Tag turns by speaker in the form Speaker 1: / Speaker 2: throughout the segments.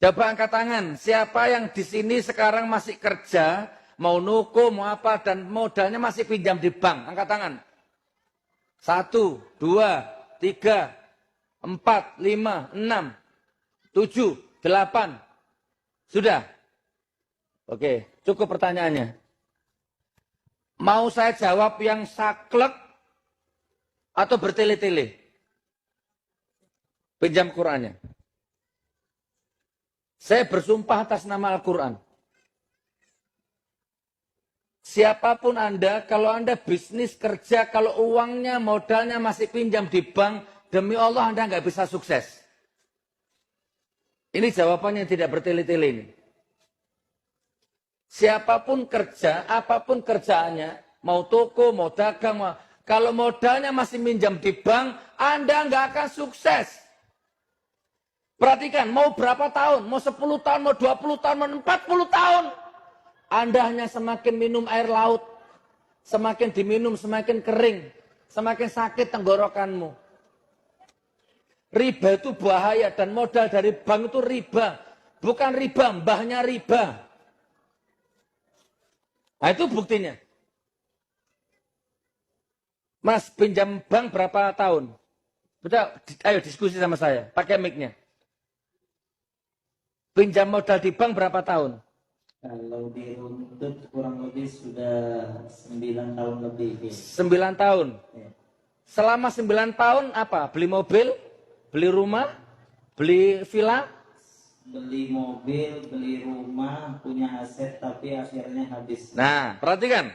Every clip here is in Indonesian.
Speaker 1: Coba angkat tangan, siapa yang di sini sekarang masih kerja, mau nuku, mau apa, dan modalnya masih pinjam di bank? Angkat tangan. 1, 2, 3, 4, 5, 6, 7, 8. Sudah? Oke, cukup pertanyaannya. Mau saya jawab yang saklek atau bertele-tele? Pinjam Qur'annya. Saya bersumpah atas nama Al-Quran. Siapapun Anda, kalau Anda bisnis, kerja, kalau uangnya, modalnya masih pinjam di bank, demi Allah Anda nggak bisa sukses. Ini jawabannya tidak bertele-tele ini. Siapapun kerja, apapun kerjaannya, mau toko, mau dagang, kalau modalnya masih minjam di bank, Anda nggak akan sukses. Perhatikan, mau berapa tahun, mau 10 tahun, mau 20 tahun, mau 40 tahun. Anda hanya semakin minum air laut, semakin diminum, semakin kering, semakin sakit tenggorokanmu. Riba itu bahaya dan modal dari bank itu riba. Bukan riba, mbahnya riba. Nah itu buktinya. Mas pinjam bank berapa tahun? Udah, ayo diskusi sama saya, pakai mic-nya. Pinjam modal di bank berapa tahun?
Speaker 2: Kalau diruntut kurang lebih sudah 9 tahun lebih.
Speaker 1: 9 tahun.
Speaker 2: Ya.
Speaker 1: Selama 9 tahun apa? Beli mobil? Beli rumah? Beli villa?
Speaker 2: Beli mobil, beli rumah, punya aset tapi akhirnya habis.
Speaker 1: Nah, perhatikan.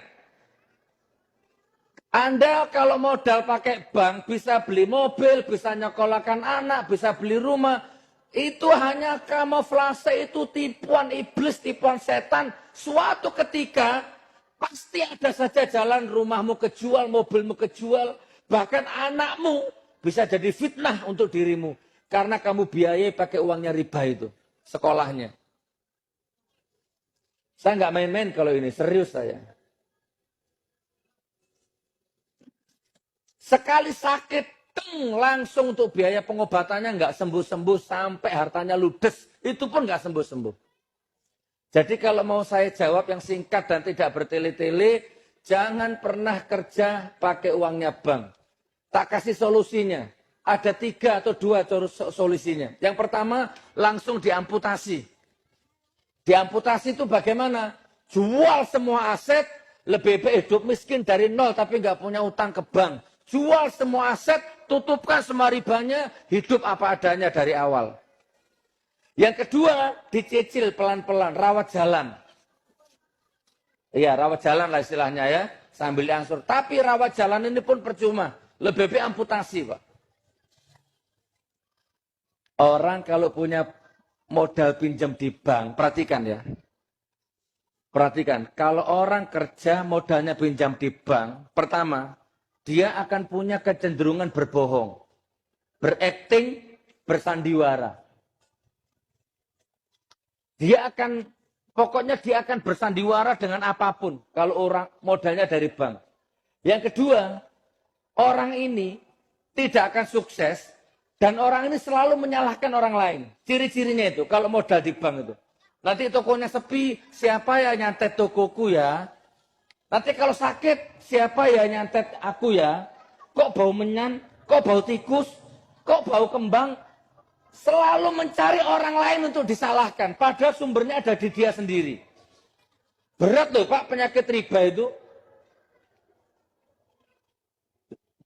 Speaker 1: Anda kalau modal pakai bank bisa beli mobil, bisa nyekolahkan anak, bisa beli rumah. Itu hanya kamuflase, itu tipuan iblis, tipuan setan. Suatu ketika pasti ada saja jalan, rumahmu kejual, mobilmu kejual. Bahkan anakmu bisa jadi fitnah untuk dirimu. Karena kamu biayai pakai uangnya riba itu, sekolahnya. Saya nggak main-main kalau ini, serius saya. Sekali sakit, langsung untuk biaya pengobatannya nggak sembuh-sembuh sampai hartanya ludes. Itu pun nggak sembuh-sembuh. Jadi kalau mau saya jawab yang singkat dan tidak bertele-tele, jangan pernah kerja pakai uangnya bank. Tak kasih solusinya. Ada 3 atau 2 solusinya. Yang pertama, langsung diamputasi. Diamputasi itu bagaimana? Jual semua aset, lebih baik hidup miskin dari nol tapi nggak punya utang ke bank. Jual semua aset, tutupkan semua ribanya, hidup apa adanya dari awal. Yang kedua, dicicil pelan-pelan, rawat jalan. Iya, rawat jalan lah istilahnya ya, sambil diangsur. Tapi rawat jalan ini pun percuma, lebih baik amputasi, Pak. Orang kalau punya modal pinjam di bank, perhatikan ya. Perhatikan, kalau orang kerja modalnya pinjam di bank, pertama, dia akan punya kecenderungan berbohong, berakting, bersandiwara. Pokoknya dia akan bersandiwara dengan apapun kalau orang modalnya dari bank. Yang kedua, orang ini tidak akan sukses dan orang ini selalu menyalahkan orang lain. Ciri-cirinya itu kalau modal di bank itu. Nanti tokonya sepi, siapa ya nyantet tokoku ya? Nanti kalau sakit, siapa ya nyantet aku ya? Kok bau menyan? Kok bau tikus? Kok bau kembang? Selalu mencari orang lain untuk disalahkan. Padahal sumbernya ada di dia sendiri. Berat loh Pak penyakit riba itu.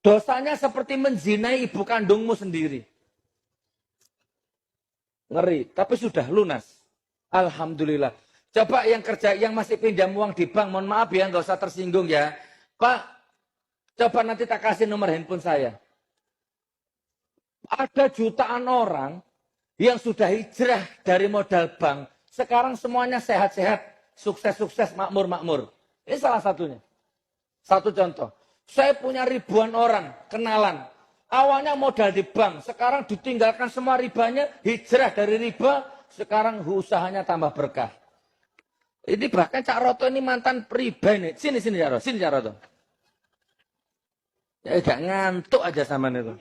Speaker 1: Dosanya seperti menzinai ibu kandungmu sendiri. Ngeri, tapi sudah lunas. Alhamdulillah. Coba yang kerja, yang masih pinjam uang di bank, mohon maaf ya, nggak usah tersinggung ya. Pak, coba nanti tak kasih nomor handphone saya. Ada jutaan orang yang sudah hijrah dari modal bank. Sekarang semuanya sehat-sehat, sukses-sukses, makmur-makmur. Ini salah satunya. Satu contoh. Saya punya ribuan orang, kenalan. Awalnya modal di bank, sekarang ditinggalkan semua ribanya, hijrah dari riba, sekarang usahanya tambah berkah. Ini bahkan Cak Roto ini mantan riba ini. Sini Cak Roto. Sini Cak Roto. Ya gak ngantuk aja sama itu.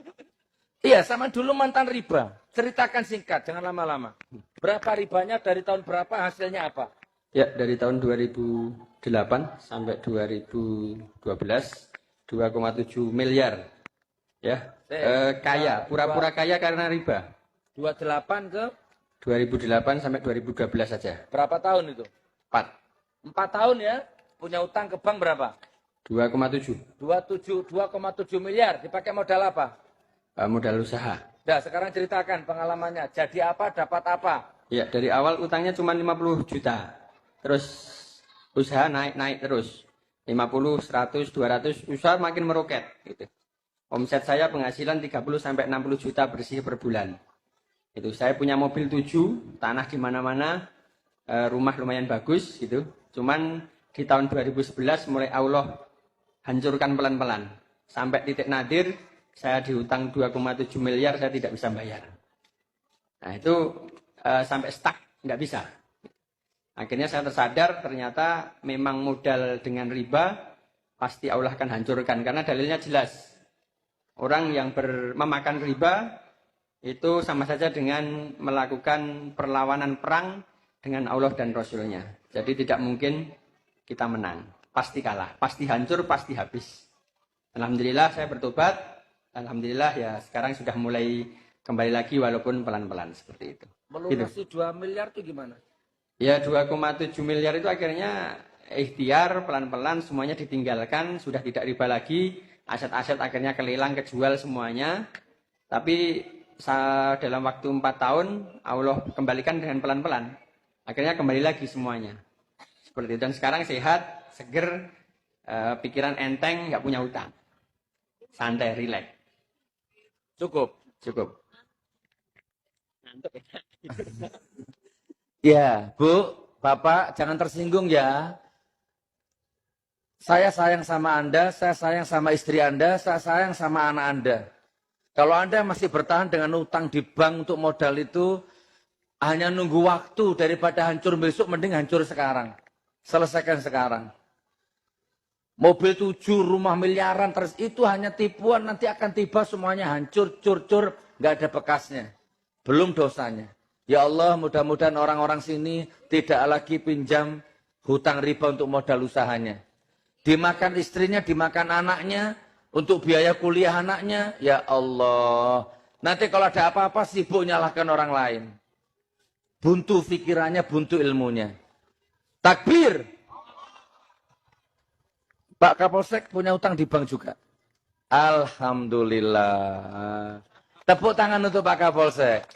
Speaker 1: Iya, sama dulu mantan riba. Ceritakan singkat, jangan lama-lama. Berapa ribanya, dari tahun berapa, hasilnya apa?
Speaker 3: Ya, dari tahun 2008 sampai 2012, 2,7 miliar. Ya, kaya, pura-pura kaya karena riba.
Speaker 1: 28 ke
Speaker 3: 2008 sampai 2012 saja.
Speaker 1: berapa tahun itu?
Speaker 3: 4.
Speaker 1: 4 tahun ya, punya utang ke bank berapa?
Speaker 3: 2,7.
Speaker 1: 2,7 miliar, dipakai modal apa?
Speaker 3: Modal usaha.
Speaker 1: Nah, sekarang ceritakan pengalamannya. Jadi apa, dapat apa?
Speaker 3: Ya, dari awal utangnya cuma 50 juta. Terus usaha naik terus. 50, 100, 200, usaha makin meroket gitu. Omset saya penghasilan 30 sampai 60 juta bersih per bulan. Itu saya punya mobil 7, tanah di mana-mana, rumah lumayan bagus gitu. Cuman di tahun 2011 mulai Allah hancurkan pelan-pelan. Sampai titik nadir saya dihutang 2,7 miliar, saya tidak bisa bayar. Nah itu sampai stuck, nggak bisa. Akhirnya saya tersadar ternyata memang modal dengan riba pasti Allah akan hancurkan. Karena dalilnya jelas. Orang yang memakan riba itu sama saja dengan melakukan perlawanan perang dengan Allah dan Rasulnya. Jadi tidak mungkin kita menang. Pasti kalah, pasti hancur, pasti habis. Alhamdulillah saya bertobat. Alhamdulillah ya sekarang sudah mulai kembali lagi walaupun pelan-pelan seperti itu.
Speaker 1: Melunasi 2 miliar itu gimana?
Speaker 3: Ya 2,7 miliar itu akhirnya ikhtiar pelan-pelan semuanya ditinggalkan, sudah tidak riba lagi, aset-aset akhirnya kelelang, kejual semuanya. Tapi dalam waktu 4 tahun Allah kembalikan dengan pelan-pelan. Akhirnya kembali lagi semuanya. Seperti itu. Dan sekarang sehat, seger, pikiran enteng, nggak punya utang. Santai, rileks.
Speaker 1: Cukup. Ya, Bu, Bapak, jangan tersinggung ya. Saya sayang sama Anda, saya sayang sama istri Anda, saya sayang sama anak Anda. Kalau Anda masih bertahan dengan utang di bank untuk modal itu, hanya nunggu waktu daripada hancur besok, mending hancur sekarang. Selesaikan sekarang. Mobil 7, rumah miliaran, terus itu hanya tipuan, nanti akan tiba semuanya hancur, cur, nggak ada bekasnya. Belum dosanya. Ya Allah, mudah-mudahan orang-orang sini tidak lagi pinjam hutang riba untuk modal usahanya. Dimakan istrinya, dimakan anaknya, untuk biaya kuliah anaknya. Ya Allah, nanti kalau ada apa-apa sibuk nyalahkan orang lain. Buntu pikirannya, buntu ilmunya. Takbir. Pak Kapolsek punya utang di bank juga. Alhamdulillah. Tepuk tangan untuk Pak Kapolsek.